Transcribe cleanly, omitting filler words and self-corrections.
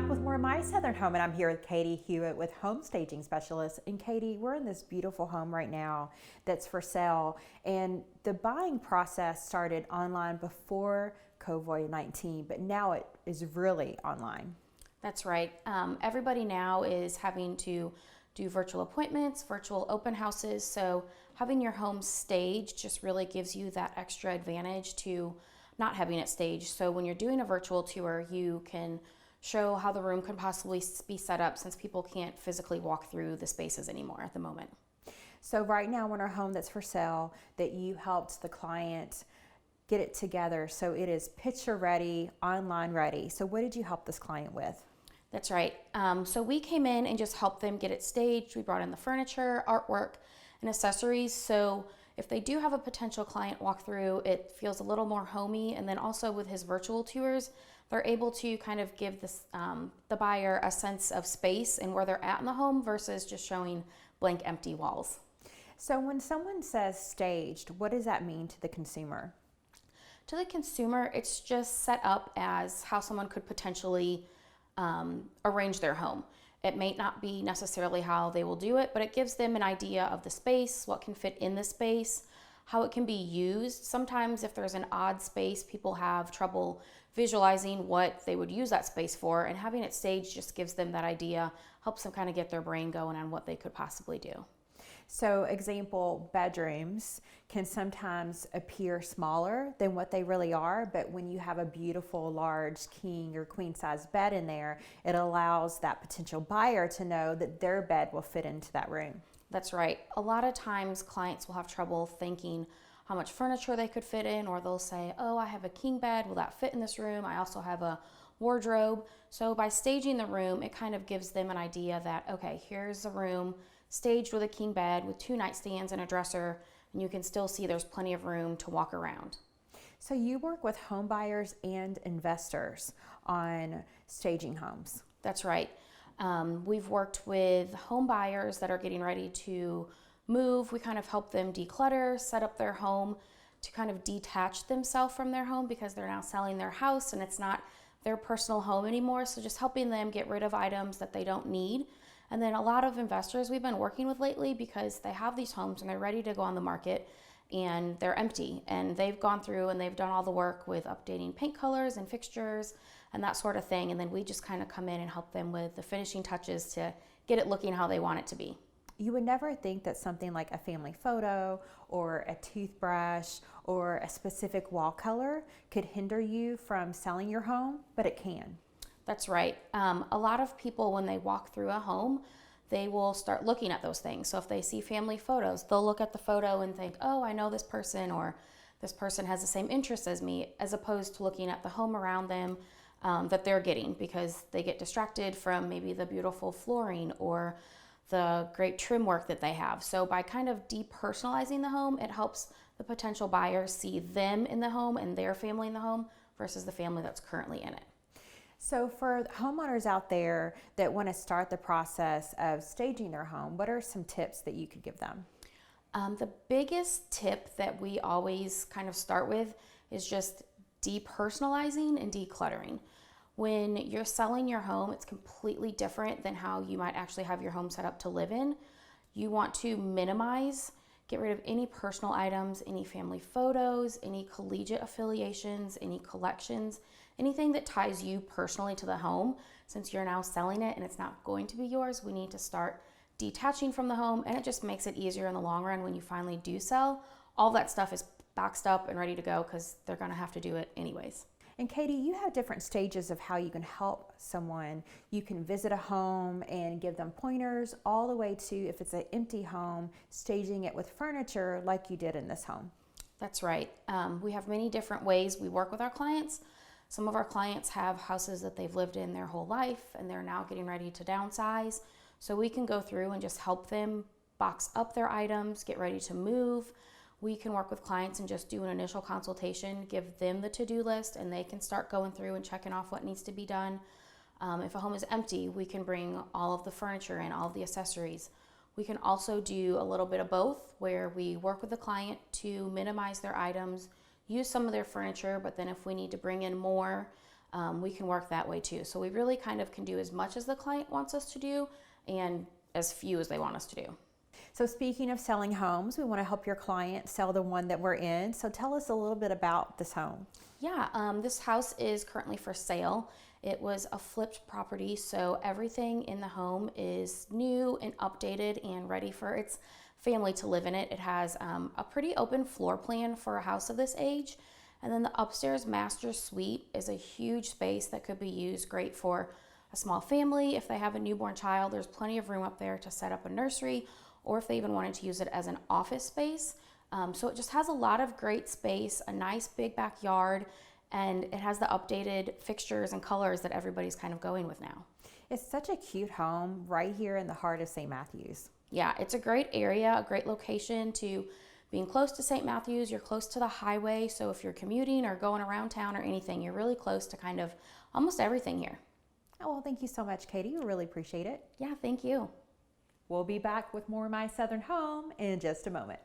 back with more of My Southern Home, and I'm here with Katie Hewitt with Home Staging Specialist. And Katie, we're in this beautiful home right now that's for sale, and the buying process started online before COVID-19, but now it is really online. That's right. Everybody now is having to do virtual appointments, virtual open houses, so having your home staged just really gives you that extra advantage to not having it staged. So when you're doing a virtual tour, you can show how the room can possibly be set up since people can't physically walk through the spaces anymore at the moment. So right now in our home that's for sale, that you helped the client get it together so it is picture ready, online ready. So what did you help this client with? That's right. So we came in and just helped them get it staged. We brought in the furniture, artwork, and accessories. So if they do have a potential client walk through, it feels a little more homey. And then also with his virtual tours, they're able to kind of give this, the buyer a sense of space and where they're at in the home versus just showing blank empty walls. So when someone says staged, what does that mean to the consumer? To the consumer, it's just set up as how someone could potentially arrange their home. It may not be necessarily how they will do it, but it gives them an idea of the space, what can fit in the space, how it can be used. Sometimes if there's an odd space, people have trouble visualizing what they would use that space for, and having it staged just gives them that idea, helps them kind of get their brain going on what they could possibly do. So example, bedrooms can sometimes appear smaller than what they really are, but when you have a beautiful large king or queen size bed in there, it allows that potential buyer to know that their bed will fit into that room. That's right. A lot of times clients will have trouble thinking how much furniture they could fit in, or they'll say, oh, I have a king bed, will that fit in this room? I also have a wardrobe. So by staging the room, it kind of gives them an idea that, okay, here's a room staged with a king bed with 2 nightstands and a dresser, and you can still see there's plenty of room to walk around. So you work with home buyers and investors on staging homes. That's right. We've worked with home buyers that are getting ready to move. We kind of help them declutter, set up their home to kind of detach themselves from their home because they're now selling their house and it's not their personal home anymore. So just helping them get rid of items that they don't need. And then a lot of investors we've been working with lately, because they have these homes and they're ready to go on the market and they're empty, and they've gone through and they've done all the work with updating paint colors and fixtures and that sort of thing. And then we just kind of come in and help them with the finishing touches to get it looking how they want it to be. You would never think that something like a family photo or a toothbrush or a specific wall color could hinder you from selling your home, but it can. That's right. A lot of people, when they walk through a home, they will start looking at those things. So if they see family photos, they'll look at the photo and think, oh, I know this person, or this person has the same interests as me, as opposed to looking at the home around them that they're getting, because they get distracted from maybe the beautiful flooring or the great trim work that they have. So by kind of depersonalizing the home, it helps the potential buyer see them in the home and their family in the home versus the family that's currently in it. So for homeowners out there that want to start the process of staging their home, what are some tips that you could give them? The biggest tip that we always kind of start with is just depersonalizing and decluttering. When you're selling your home, it's completely different than how you might actually have your home set up to live in. You want to minimize, get rid of any personal items, any family photos, any collegiate affiliations, any collections, anything that ties you personally to the home. Since you're now selling it and it's not going to be yours, we need to start detaching from the home, and it just makes it easier in the long run when you finally do sell. All that stuff is boxed up and ready to go because they're going to have to do it anyways. And Katie, you have different stages of how you can help someone. You can visit a home and give them pointers, all the way to, if it's an empty home, staging it with furniture like you did in this home. That's right. We have many different ways we work with our clients. Some of our clients have houses that they've lived in their whole life and they're now getting ready to downsize. So we can go through and just help them box up their items, get ready to move. We can work with clients and just do an initial consultation, give them the to-do list, and they can start going through and checking off what needs to be done. If a home is empty, we can bring all of the furniture in, all of the accessories. We can also do a little bit of both, where we work with the client to minimize their items, use some of their furniture, but then if we need to bring in more, we can work that way too. So we really kind of can do as much as the client wants us to do and as few as they want us to do. So speaking of selling homes, we want to help your client sell the one that we're in. So tell us a little bit about this home. Yeah, this house is currently for sale. It was a flipped property, so everything in the home is new and updated and ready for its family to live in it. It has a pretty open floor plan for a house of this age. And then the upstairs master suite is a huge space that could be used great for a small family. If they have a newborn child, there's plenty of room up there to set up a nursery, or if they even wanted to use it as an office space. So it just has a lot of great space, a nice big backyard, and it has the updated fixtures and colors that everybody's kind of going with now. It's such a cute home right here in the heart of St. Matthews. Yeah, it's a great area, a great location to being close to St. Matthews. You're close to the highway, so if you're commuting or going around town or anything, you're really close to kind of almost everything here. Oh, well, thank you so much, Katie. We really appreciate it. Yeah, thank you. We'll be back with more My Southern Home in just a moment.